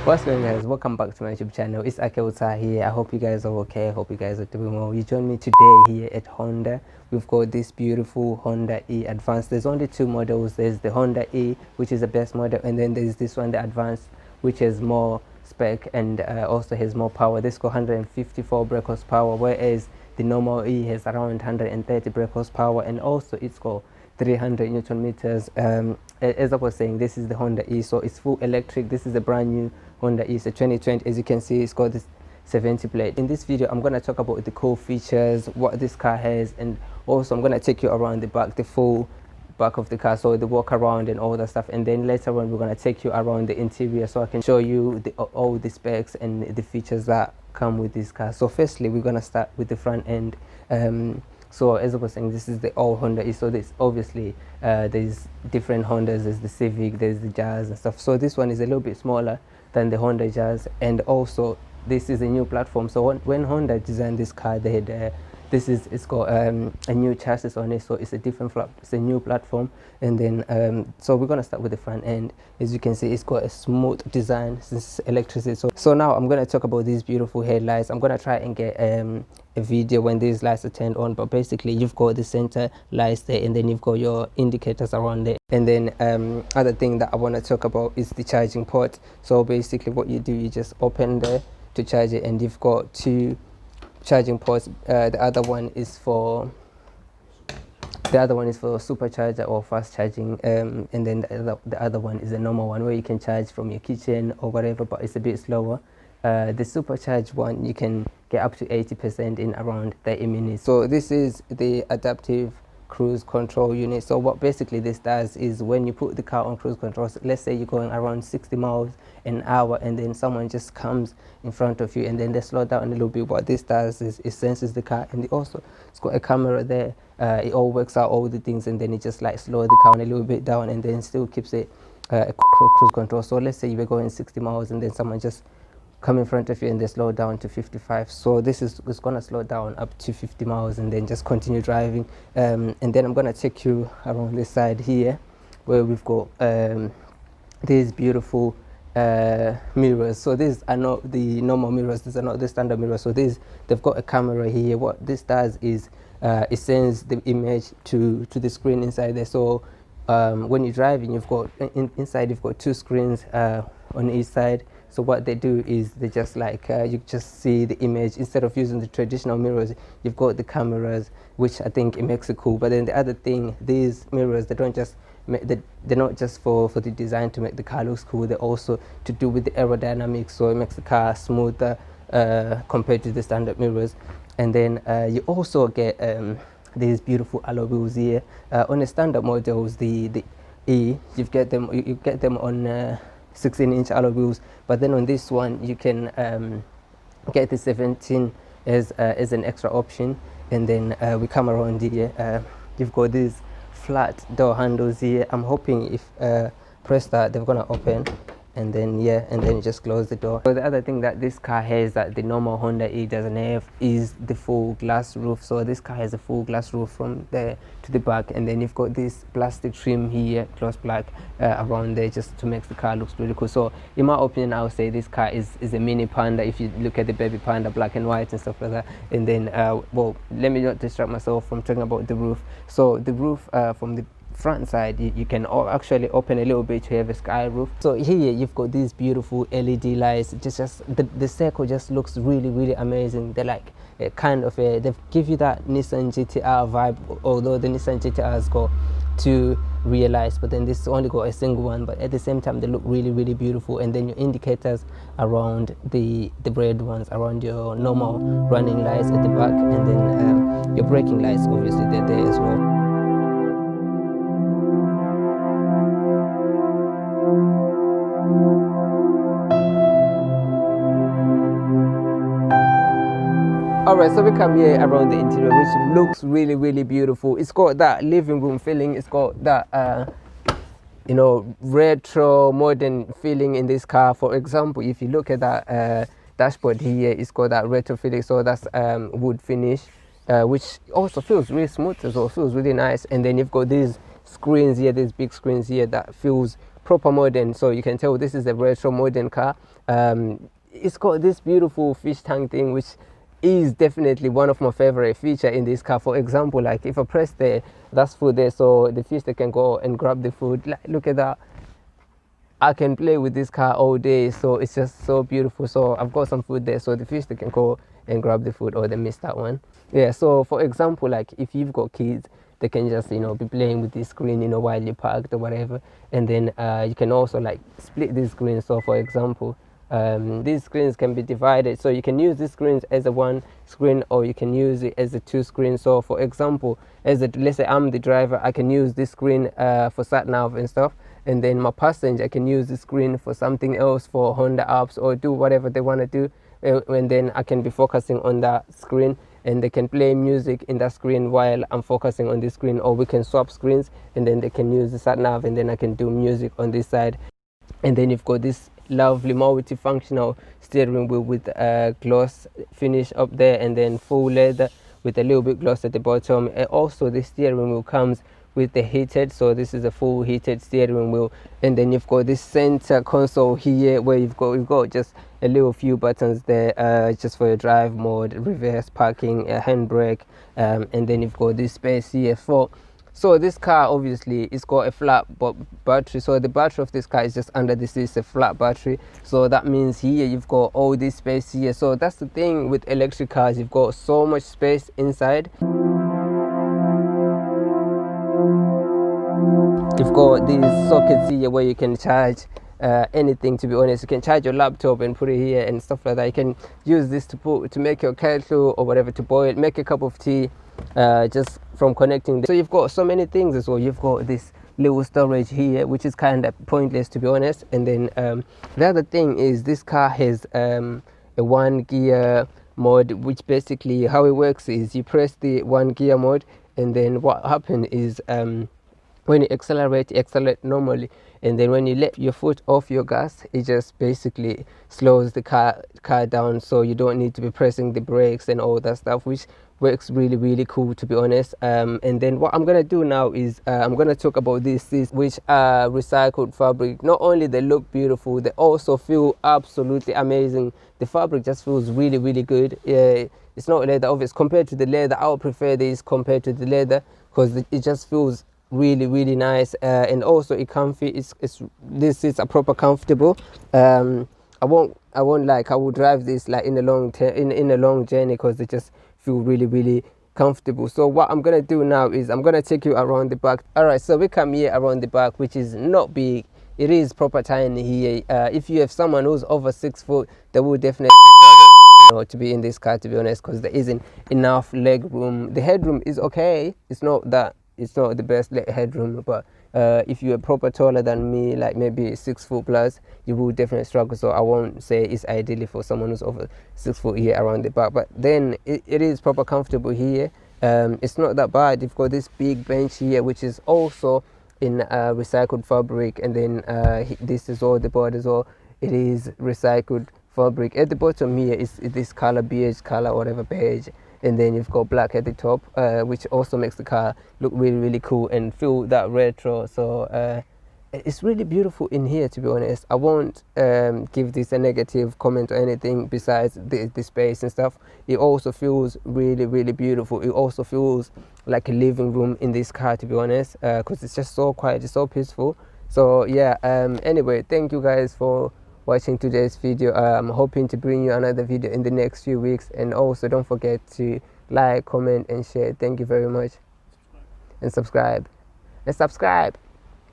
What's going on, guys? Welcome back to my YouTube channel. It's Akeuta here. I hope you guys are okay. I hope you guys are doing well. You join me today here at Honda. We've got this beautiful Honda E Advanced. There's only two models. There's the Honda E, which is the best model, and then there's this one, the Advanced, which has more spec and also has more power. This got 154 brake horsepower, whereas the normal E has around 130 brake horsepower, and also it's got 300 Newton meters. As I was saying, this is the Honda E, so it's full electric. This is a brand new Honda E. It's a 2020. As you can see, it's got this 70 plate. In this video, I'm going to talk about the cool features, what this car has, and also I'm going to take you around the back, the full back of the car, so the walk around and all that stuff. And then later on, we're going to take you around the interior so I can show you all the specs and the features that come with this car. So firstly, we're going to start with the front end. So as I was saying, this is the old Honda E. So this obviously there's different Hondas. There's the Civic, there's the Jazz and stuff. So this one is a little bit smaller than the Honda Jazz, and also this is a new platform. So when Honda designed this car, they had it's got a new chassis on it, so it's a different it's a new platform. And then so we're gonna start with the front end. As you can see, it's got a smooth design since electricity. So now I'm gonna talk about these beautiful headlights. I'm gonna try and get a video when these lights are turned on, but basically you've got the center lights there, and then you've got your indicators around it. And then other thing that I want to talk about is the charging port. So basically what you do, you just open there to charge it, and you've got two charging ports. The other one is for supercharger or fast charging, and then the other one is a normal one where you can charge from your kitchen or whatever, but it's a bit slower. The supercharged one, you can get up to 80% in around 30 minutes. So this is the adaptive cruise control unit. So what basically this does is when you put the car on cruise control, so let's say you're going around 60 miles an hour, and then someone just comes in front of you and then they slow down a little bit. What this does is it senses the car, and it's got a camera there. It all works out all the things, and then it just like slows the car a little bit down, and then still keeps it cruise control. So let's say you were going 60 miles and then someone just come in front of you and they slow down to 55. So this is going to slow down up to 50 miles and then just continue driving. And then I'm going to take you around this side here where we've got these beautiful mirrors. So these are not the normal mirrors, these are not the standard mirrors. So they've got a camera here. What this does is it sends the image to the screen inside there. So when you're driving, you've got inside you've got two screens on each side. So what they do is they just like you just see the image. Instead of using the traditional mirrors, you've got the cameras, which I think it makes it cool. But then the other thing, these mirrors, they're not just for the design to make the car look cool. They're also to do with the aerodynamics, so it makes the car smoother compared to the standard mirrors. And then you also get these beautiful alloy wheels here. On the standard models, the E, you get them on 16-inch alloy wheels, but then on this one you can get the 17 as an extra option. And then we come around here, you've got these flat door handles here. I'm hoping if press that, they're gonna open, and then and then you just close the door. So the other thing that this car has that the normal Honda E doesn't have is the full glass roof. So this car has a full glass roof from there to the back, and then you've got this plastic trim here, gloss black around there, just to make the car looks really cool. So in my opinion, I would say this car is a mini Panda if you look at the baby Panda, black and white and stuff like that. And then well, let me not distract myself from talking about the roof. So the roof from the front side, you can actually open a little bit to have a sky roof. So here you've got these beautiful LED lights. Just the circle just looks really amazing. They're like kind of they give you that Nissan GTR vibe, although the Nissan GTR has got two rear lights, but then this only got a single one. But at the same time, they look really beautiful. And then your indicators around the red ones around your normal running lights at the back, and then your braking lights, obviously they're there as well. Alright, so we come here around the interior, which looks really beautiful. It's got that living room feeling. It's got that you know, retro modern feeling in this car. For example, if you look at that dashboard here, it's got that retro feeling, so that's wood finish, which also feels really smooth as well, feels really nice. And then you've got these screens here, these big screens here, that feels proper modern, so you can tell this is a retro modern car. It's got this beautiful fish tank thing, which is definitely one of my favorite feature in this car. For example, like if I press there, that's food there, so the fish, they can go and grab the food. Like, look at that, I can play with this car all day, so it's just so beautiful. So I've got some food there, so the fish, they can go and grab the food, or they miss that one. Yeah, so for example, like if you've got kids, they can just, you know, be playing with this screen, you know, while you're parked or whatever. And then you can also like split this screen. So for example, these screens can be divided, so you can use these screens as a one screen, or you can use it as a two screen. So for example, let's say I'm the driver, I can use this screen for sat nav and stuff, and then my passenger can use the screen for something else, for Honda apps, or do whatever they want to do, and then I can be focusing on that screen, and they can play music in that screen while I'm focusing on this screen. Or we can swap screens, and then they can use the sat nav, and then I can do music on this side. And then you've got this lovely multifunctional steering wheel with gloss finish up there, and then full leather with a little bit gloss at the bottom. And also the steering wheel comes with the heated, so this is a full heated steering wheel. And then you've got this center console here, where you've got just a little few buttons there, just for your drive mode, reverse, parking, handbrake, and then you've got this space here for. So this car, obviously, it's got a flat battery, so the battery of this car is just under this is a flat battery, so that means here you've got all this space here. So that's the thing with electric cars, you've got so much space inside. You've got these sockets here where you can charge anything, to be honest. You can charge your laptop and put it here and stuff like that. You can use this to make your kettle or whatever, to boil, make a cup of tea, just from connecting. So you've got so many things as well. You've got this little storage here, which is kind of pointless, to be honest. And then the other thing is this car has a 1 gear mode, which basically how it works is you press the 1 gear mode, and then what happens is when you accelerate normally, and then when you let your foot off your gas, it just basically slows the car down, so you don't need to be pressing the brakes and all that stuff, which works really cool, to be honest. And then what I'm gonna do now is I'm gonna talk about these seats, which are recycled fabric. Not only they look beautiful, they also feel absolutely amazing. The fabric just feels really good. It's not leather, obviously. Compared to the leather, I would prefer this compared to the leather, because it just feels really nice, and also it comfy. This seats are proper comfortable. I won't like, I will drive this like in a long journey, because they just feel really comfortable. So what I'm gonna do now is I'm gonna take you around the back. All right, so we come here around the back, which is not big. It is proper tiny here. If you have someone who's over 6 foot, they will definitely struggle, you know, to be in this car, to be honest, because there isn't enough leg room. The headroom is okay. It's not the best headroom, but if you're proper taller than me, like maybe 6 foot plus, you will definitely struggle. So I won't say it's ideally for someone who's over 6 foot here around the back, but then it is proper comfortable here. It's not that bad. You've got this big bench here, which is also in recycled fabric, and then this is all the board as well. It is recycled fabric. At the bottom here is this color, beige color, whatever, beige. And then you've got black at the top, which also makes the car look really cool and feel that retro. So it's really beautiful in here, to be honest. I won't give this a negative comment or anything besides the space and stuff. It also feels really beautiful. It also feels like a living room in this car, to be honest, because it's just so quiet, it's so peaceful. So yeah, anyway, thank you guys for watching today's video. I'm hoping to bring you another video in the next few weeks, and also don't forget to like, comment and share. Thank you very much, and subscribe.